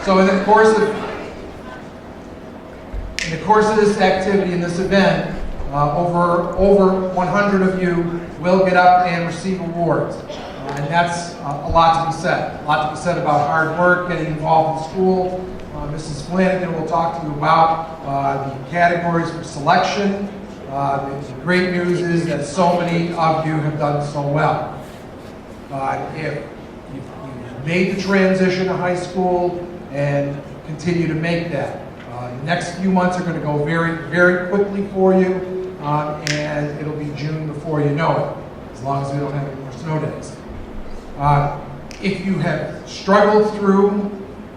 So in the course of this activity, in this event, over 100 of you will get up and receive awards. And that's a lot to be said. A lot to be said about hard work, getting involved in school. Mrs. Flanagan will talk to you about the categories for selection. The great news is that so many of you have done so well. If you've made the transition to high school and continue to make that, the next few months are going to go very, very quickly for you, and it'll be June before you know it, as long as we don't have any more snow days. If you have struggled through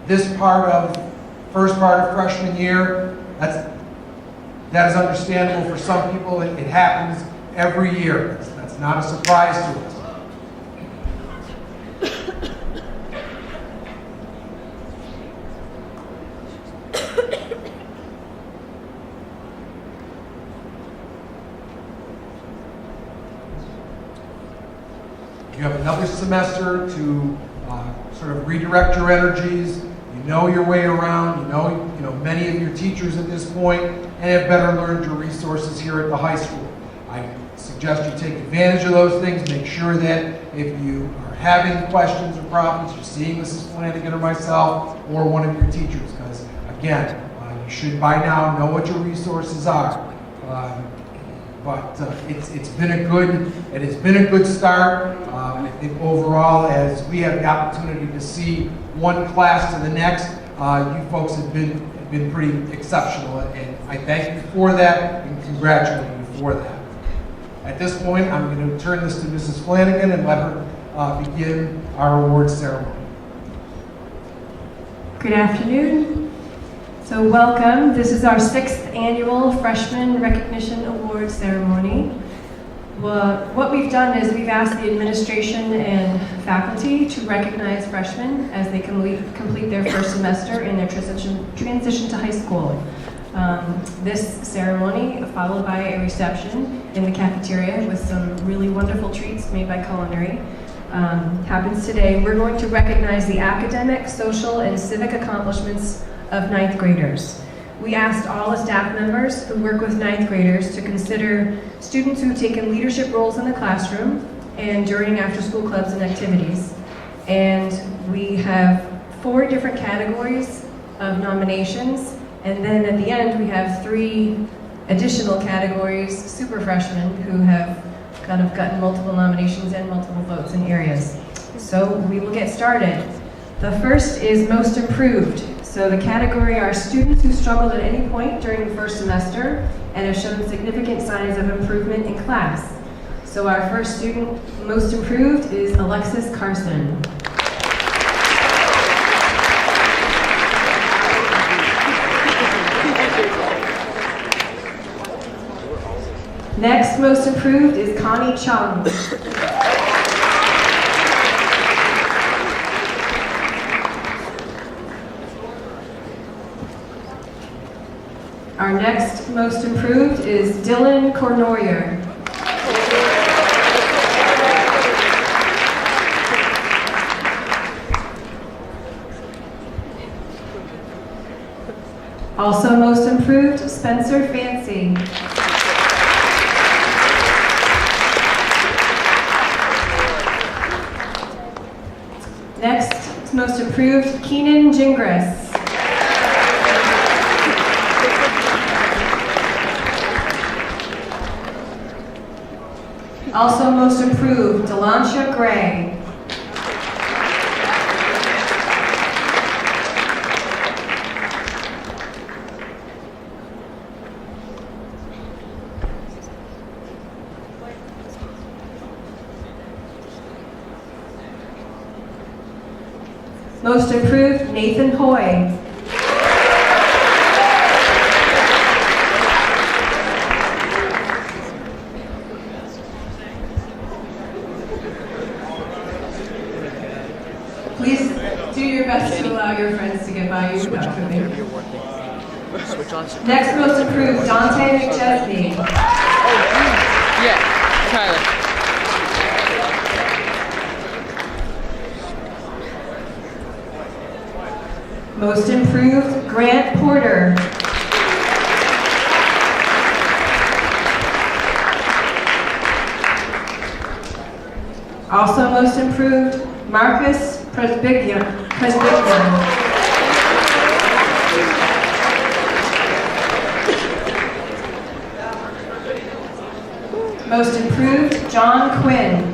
this first part of freshman year, that is understandable for some people. It happens every year. That's not a surprise to us. You have another semester to sort of redirect your energies. You know your way around. You know many of your teachers at this point, and have better learned your resources here at the high school. I suggest you take advantage of those things. Make sure that if you are having questions or problems, you're seeing Mrs. Flanagan or myself or one of your teachers, because again, you should by now know what your resources are. But it's been a good start. I think overall, as we have the opportunity to see one class to the next, you folks have been pretty exceptional, and I thank you for that and congratulate you for that. At this point, I'm going to turn this to Mrs. Flanagan and let her begin our awards ceremony. Good afternoon. So welcome. This is our 6th annual Freshman Recognition Awards ceremony. Well, what we've done is we've asked the administration and faculty to recognize freshmen as they complete their first semester in their transition to high school. This ceremony, followed by a reception in the cafeteria with some really wonderful treats made by culinary, happens today. We're going to recognize the academic, social, and civic accomplishments of 9th graders. We asked all the staff members who work with 9th graders to consider students who have taken leadership roles in the classroom and during after-school clubs and activities. And we have 4 different categories of nominations, and then at the end we have 3 additional categories, super freshmen, who have kind of gotten multiple nominations and multiple votes in areas. So we will get started. The first is most improved. So the category are students who struggled at any point during the first semester and have shown significant signs of improvement in class. So our first student most improved is Alexis Carson. Next most improved is Connie Chung. Our next most improved is Dylan Cornoyer. Also most improved, Spencer Fancy. Next most improved, Keenan Gingras. Also most improved, Delantia Gray. Most improved, Nathan Hoy. Please do your best to allow your friends to get by you without moving. Next most improved, Dante McChesney. Yeah, Tyler. Most improved, Grant Porter. Also most improved, Marcus Presbiglia. Most improved, John Quinn.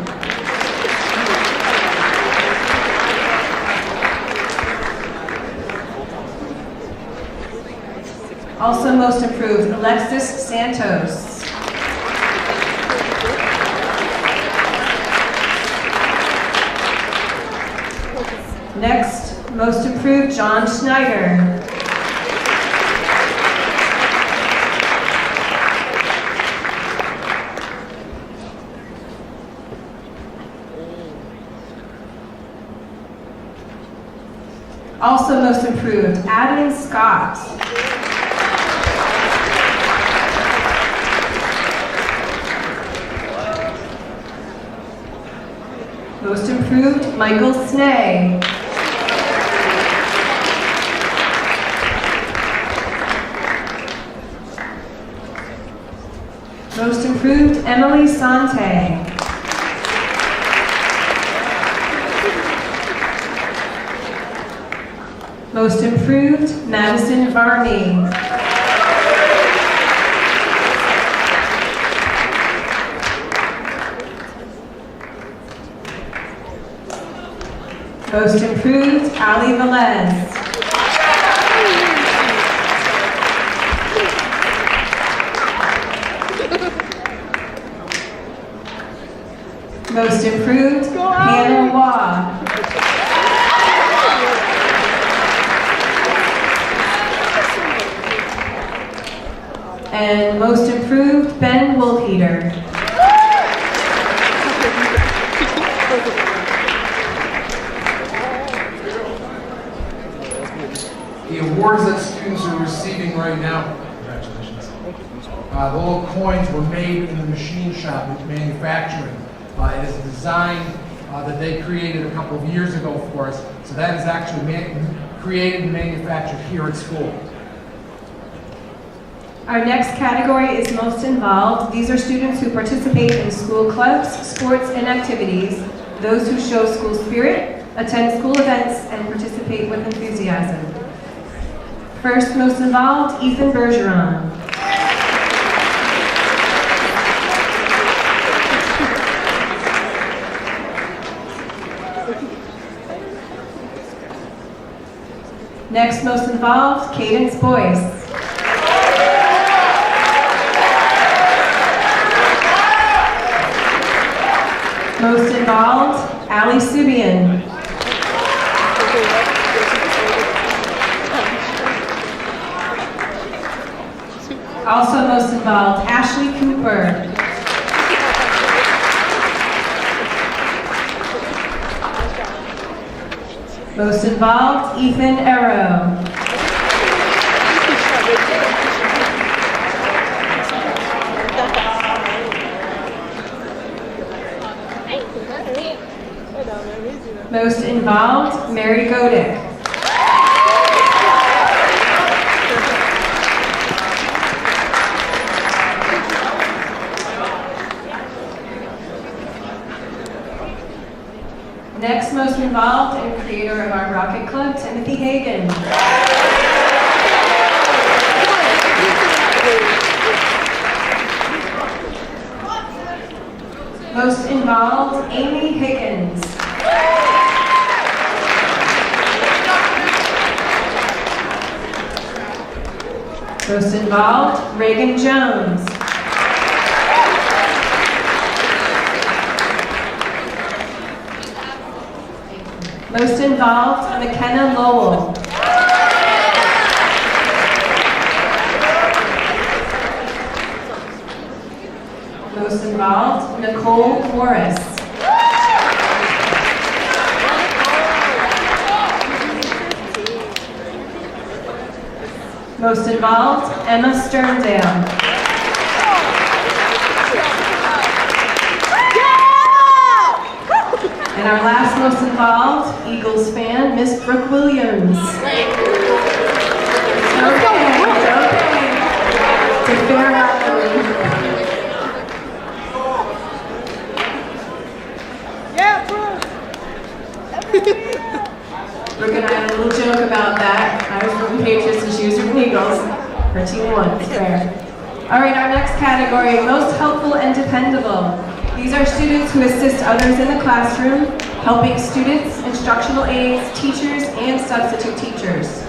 Also most improved, Alexis Santos. Next, most improved, John Schneider. Also most improved, Adam Scott. Most improved, Michael Snay. Most improved, Emily Sante. Most improved, Madison Varney. Most improved, Ali Velez. Most improved, Hannah Waugh. And most improved, Ben Wolfeater. The awards that students are receiving right now, congratulations. The little coins were made in the machine shop with manufacturing. It is a design that they created a couple of years ago for us. So that is actually created and manufactured here at school. Our next category is most involved. These are students who participate in school clubs, sports, and activities, those who show school spirit, attend school events, and participate with enthusiasm. First, most involved, Ethan Bergeron. Next, most involved, Cadence Boyce. Most involved, Ali Subian. Also most involved, Ashley Cooper. Most involved, Ethan Arrow. Most involved, Mary Godick. Next most involved and creator of our Rocket Club, Timothy Hagan. Most involved, Amy Higgins. Most involved, Reagan Jones. Most involved, McKenna Lowell. Most involved, Nicole Morris. Most involved, Emma Sterndale. And our last most involved, Eagles fan, Miss Brooke Williams. Okay. To fair rivalry. Yeah, Brooke! Brooke and I had a little joke about that. I was from the Patriots and she was from the Eagles. Her team won, it's fair. All right, our next category, most helpful and dependable. These are students who assist others in the classroom, helping students, instructional aides, teachers, and substitute teachers.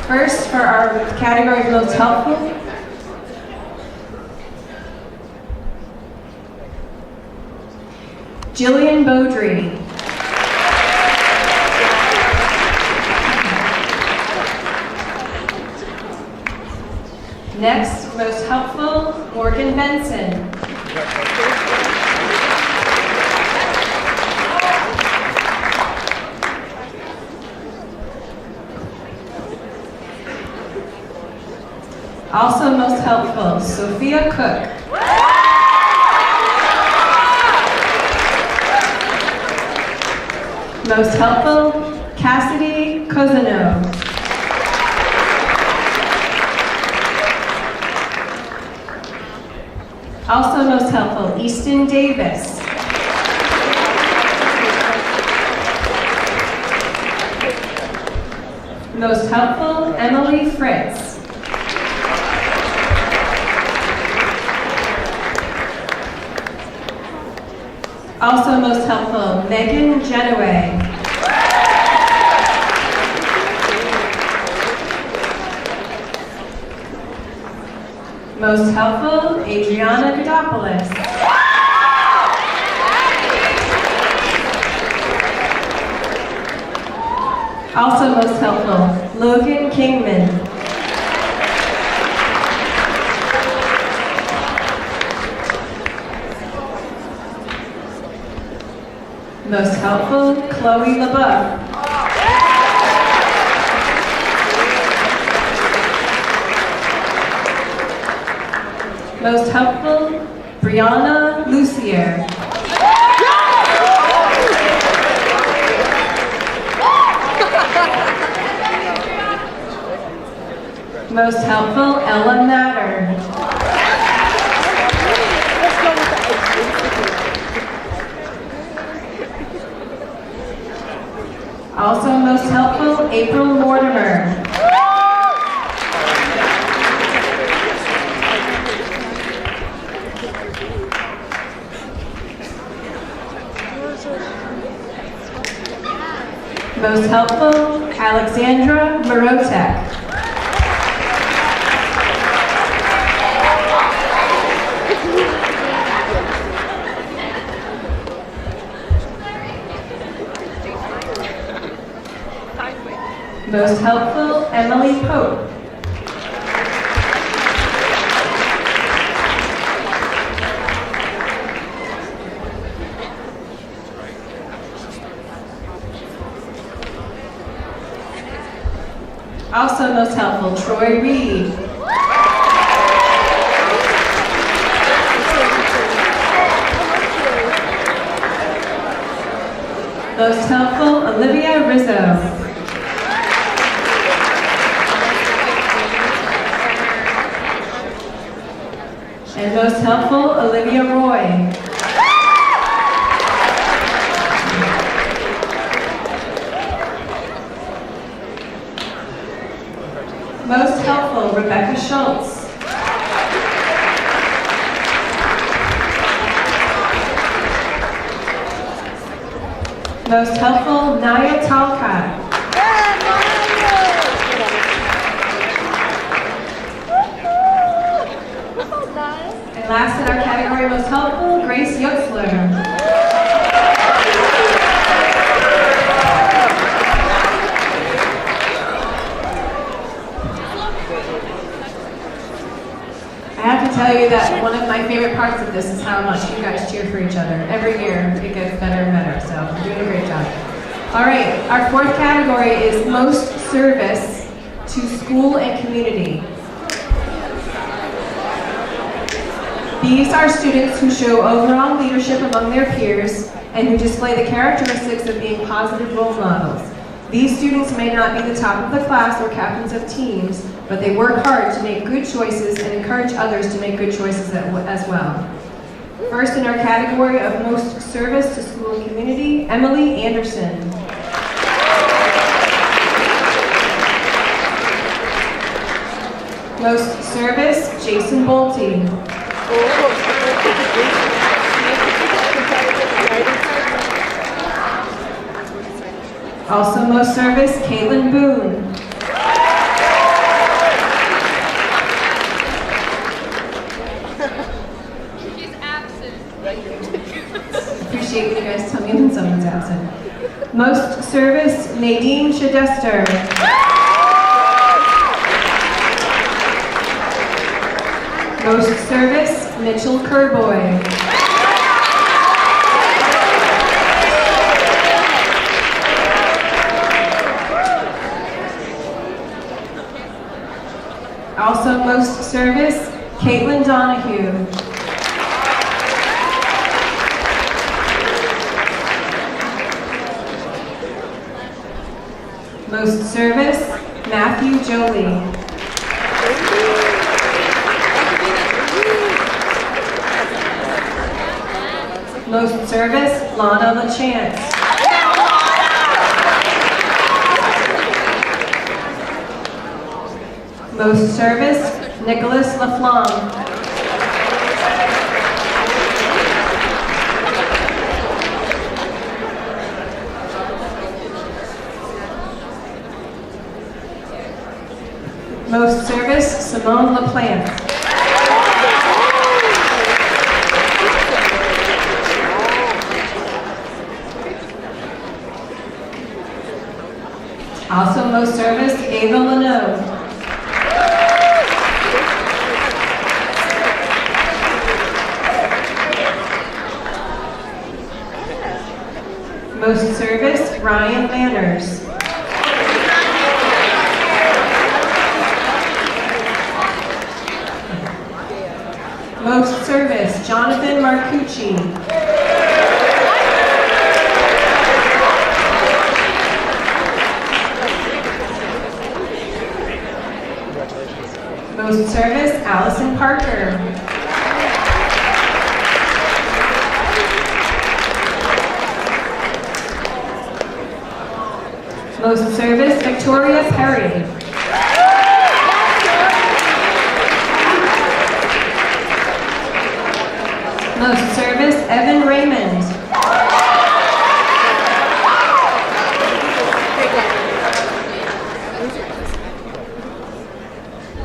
First, for our category of most helpful, Jillian Beaudry. Next, most helpful, Morgan Benson. Also most helpful, Sophia Cook. Most helpful, Cassidy Cozano. Also most helpful, Easton Davis. Most helpful, Emily Fritz. Also most helpful, Megan Genoway. Most helpful, Adriana Godopoulos. Also most helpful, Logan Kingman. Most helpful, Chloe LeBeouf. Most helpful, Brianna Lucier. Most helpful, Ella Matter. Also most helpful, April Mortimer. Most helpful, Alexandra Morotek. Most helpful, Emily Pope. Also most helpful, Troy Reed. Most helpful, Olivia Rizzo. And most helpful, Olivia Roy. Most helpful, Rebecca Schultz. Most helpful, Naya Talcott. And last in our category, most helpful, Grace Yuxler. I have to tell you that one of my favorite parts of this is how much you guys cheer for each other. Every year, it gets better and better, so you're doing a great job. All right, our fourth category is most service to school and community. These are students who show overall leadership among their peers and who display the characteristics of being positive role models. These students may not be the top of the class or captains of teams, but they work hard to make good choices and encourage others to make good choices as well. First in our category of most service to school and community, Emily Anderson. Most service, Jason Bolte. Also most service, Caitlin Boone. She's absent. Appreciate you guys tell me when someone's absent. Most service, Nadine Shadester. Most service, Mitchell Kerboy. Also most service, Caitlin Donahue. Most service, Matthew Jolie. Most service, Lana LaChance. Most service, Nicholas LaFlamme. Most service, Simone LaPlante. Also most service, Ava Leno. Most service, Ryan Manners. Most service, Jonathan Marcucci. Most service, Allison Parker. Most service, Victoria Perry. Most service, Evan Raymond.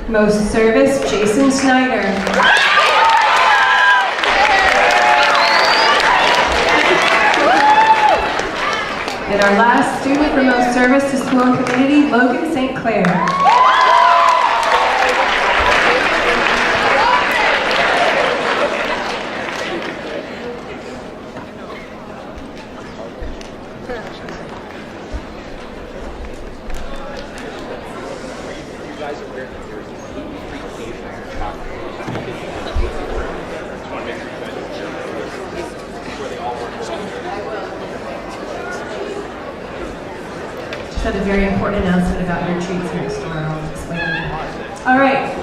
Most service, Jason Snyder. And our last student for most service to school and community, Logan St. Clair. Had a very important announcement about your treats next door. I'll explain it. All right,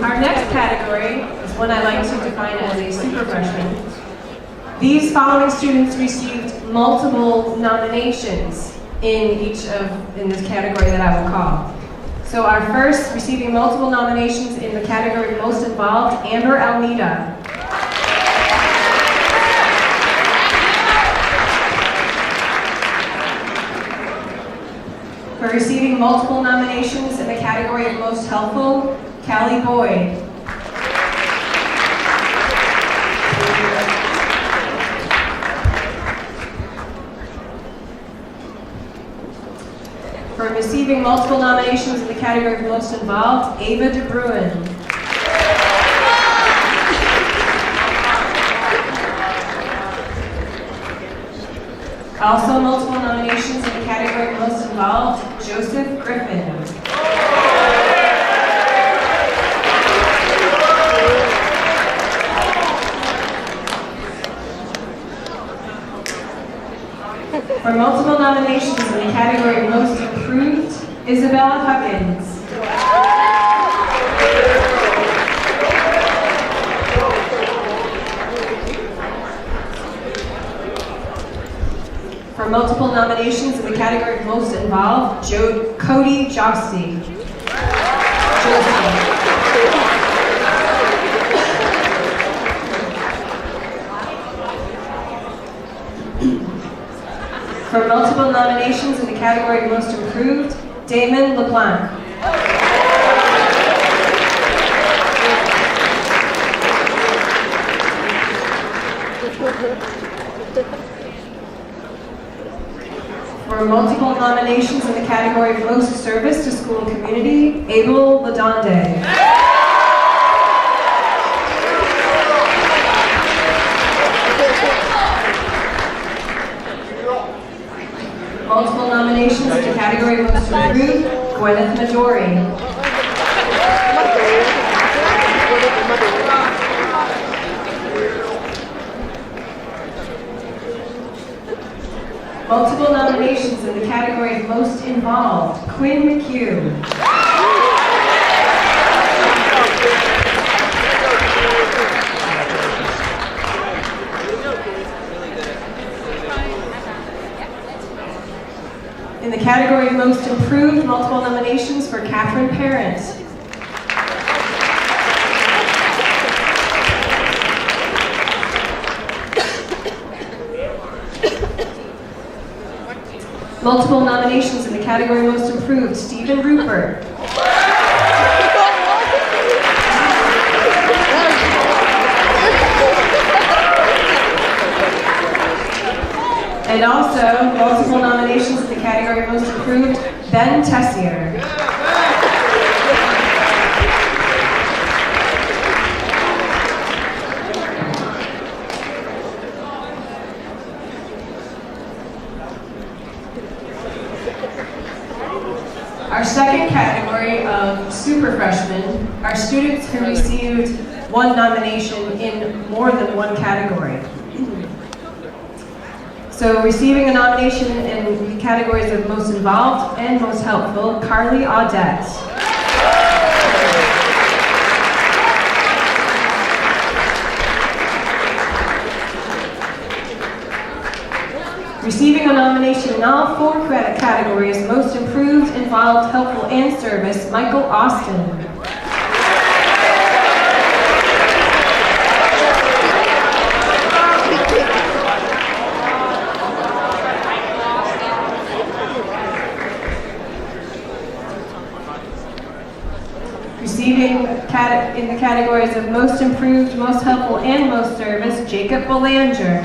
our next category is one I like to define as a super freshman. These following students received multiple nominations in this category that I will call. So our first receiving multiple nominations in the category of most involved, Amber Almeida. For receiving multiple nominations in the category of most helpful, Callie Boyd. For receiving multiple nominations in the category of most involved, Ava DeBruin. Also multiple nominations in the category of most involved, Joseph Griffin. For multiple nominations in the category of Most Improved, Isabella Huggins. For multiple nominations in the category of Most Involved, Cody Josty. For multiple nominations in the category of Most Improved, Damon LeBlanc. For multiple nominations in the category of Most Service to School and Community, Abel Ladonde. Multiple nominations in the category of Most Improved, Gwyneth Midori. Multiple nominations in the category of Most Involved, Quinn McHugh. In the category of Most Improved, multiple nominations for Catherine Parent. Multiple nominations in the category Most Improved, Stephen Rupert. And also, multiple nominations in the category Most Improved, Ben Tessier. Our second category of super freshmen are students who received one nomination in more than one category. So receiving a nomination in the categories of Most Involved and Most Helpful, Carly Audette. Receiving a nomination in all four categories, Most Improved, Involved, Helpful, and Service, Michael Austin. Receiving in the categories of Most Improved, Most Helpful, and Most Service, Jacob Belanger.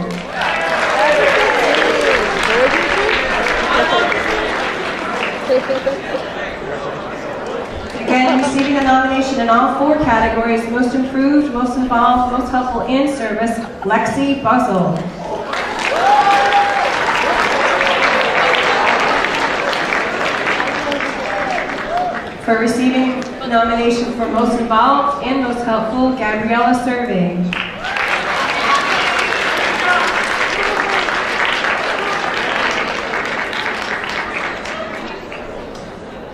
Again, receiving a nomination in all four categories, Most Improved, Most Involved, Most Helpful, and Service, Lexi Buzzle. For receiving a nomination for Most Involved and Most Helpful, Gabriella Serving.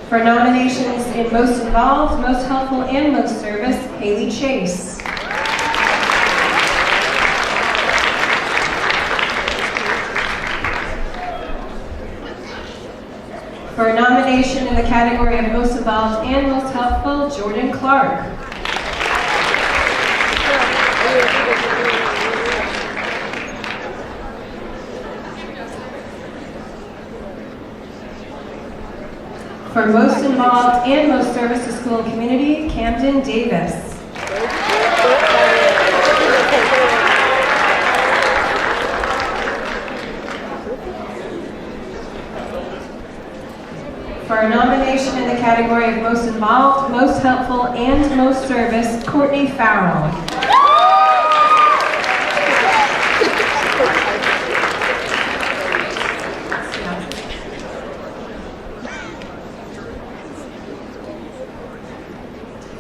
For nominations in Most Involved, Most Helpful, and Most Service, Haley Chase. For a nomination in the category of Most Involved and Most Helpful, Jordan Clark. For Most Involved and Most Service to School and Community, Camden Davis. For a nomination in the category of Most Involved, Most Helpful, and Most Service, Courtney Farrell.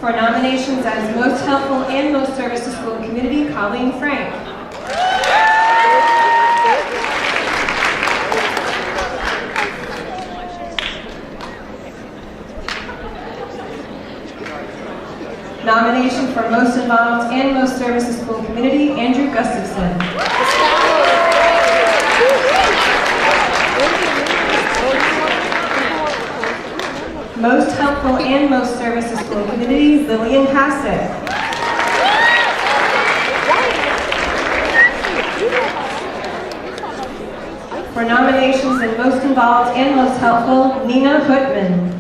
For nominations as Most Helpful and Most Service to School and Community, Colleen Frank. Nomination for most involved and most service to school community, Andrew Gustafson. Most helpful and most service to school community, Lillian Hassett. For nominations in most involved and most helpful, Nina Hootman.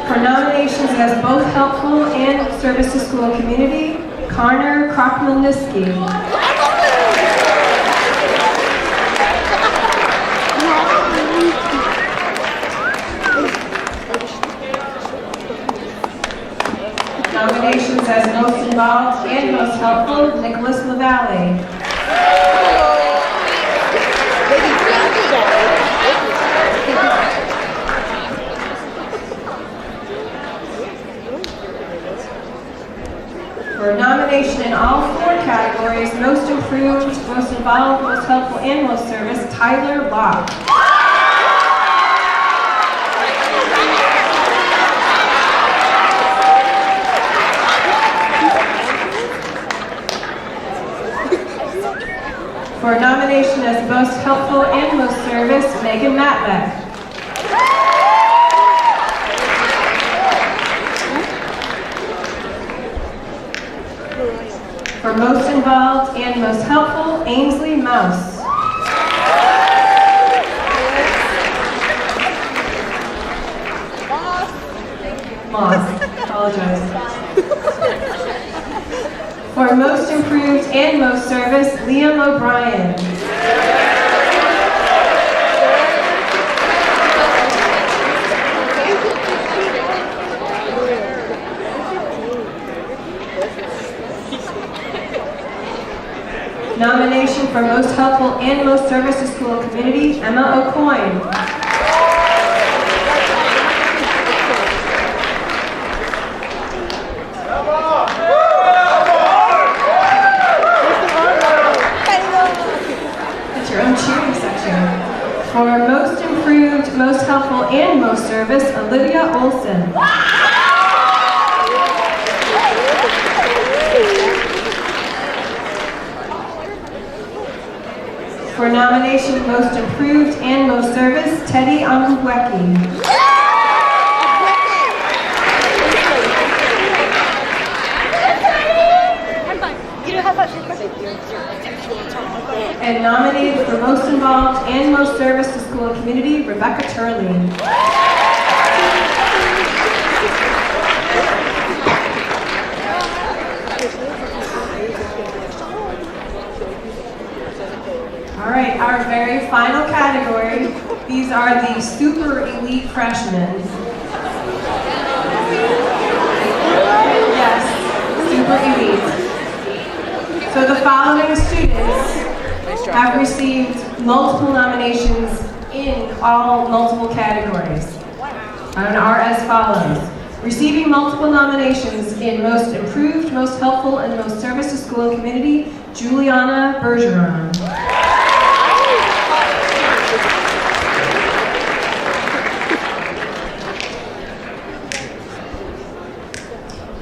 For nominations as both helpful and service to school community, Connor Kropmelniski. Nominations as most involved and most helpful, Nicholas LaValle. For nomination in all 4 categories, most improved, most involved, most helpful, and most service, Tyler Locke. For nomination as most helpful and most service, Megan Matlack. For most involved and most helpful, Ainsley Mouse. Moss, apologize. For most improved and most service, Liam O'Brien. Nomination for most helpful and most service to school community, Emma O'Coin. That's your own cheering section. For most improved, most helpful, and most service, Olivia Olson. For nomination, most improved and most service, Teddy Amubweki. And nominated for most involved and most service to school and community, Rebecca Turley. All right, our very final category. These are the super elite freshmen. Yes, super elite. So the following students have received multiple nominations in all multiple categories and are as follows. Receiving multiple nominations in most improved, most helpful, and most service to school and community, Juliana Bergeron.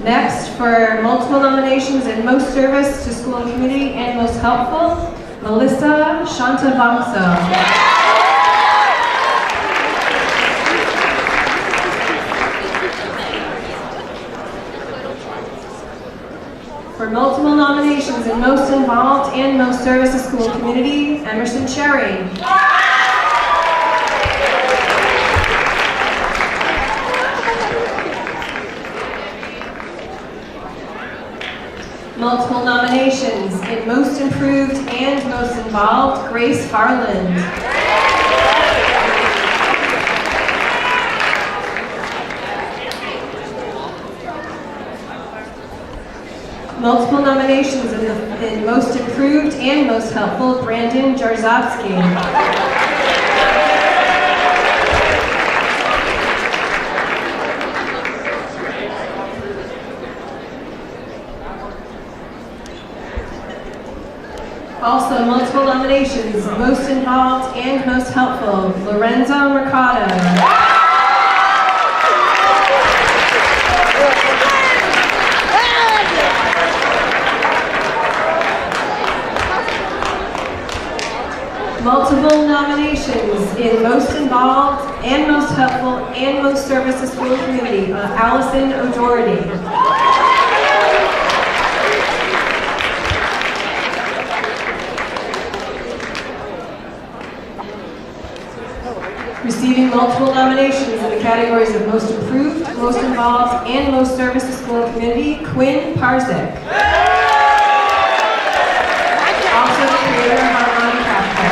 Next, for multiple nominations in most service to school and community and most helpful, Melissa Shantavamsa. For multiple nominations in most involved and most service to school and community, Emerson Cherry. Multiple nominations in most improved and most involved, Grace Harland. Multiple nominations in most improved and most helpful, Brandon Jarzowski. Also, multiple nominations, most involved and most helpful, Lorenzo Mercado. Multiple nominations in most involved and most helpful and most service to school and community, Allison O'Doherty. Receiving multiple nominations in the categories of most improved, most involved, and most service to school and community, Quinn Parzek. Also the creator of Untitled Chapter.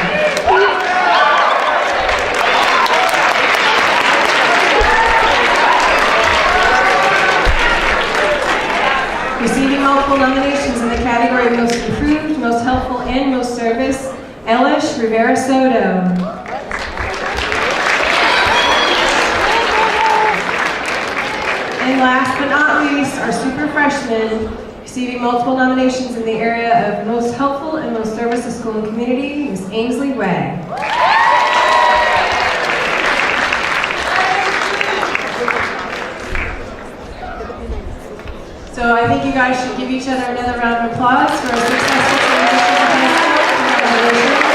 Receiving multiple nominations in the category of most improved, most helpful, and most service, Elish Rivera Soto. And last but not least, our super freshman, receiving multiple nominations in the area of most helpful and most service to school and community, Ms. Ainsley Way. So I think you guys should give each other another round of applause for a successful transition to high school. Congratulations.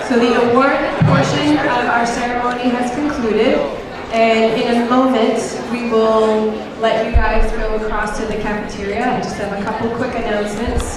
So the award portion of our ceremony has concluded, and in a moment we will let you guys go across to the cafeteria. I just have a couple quick announcements.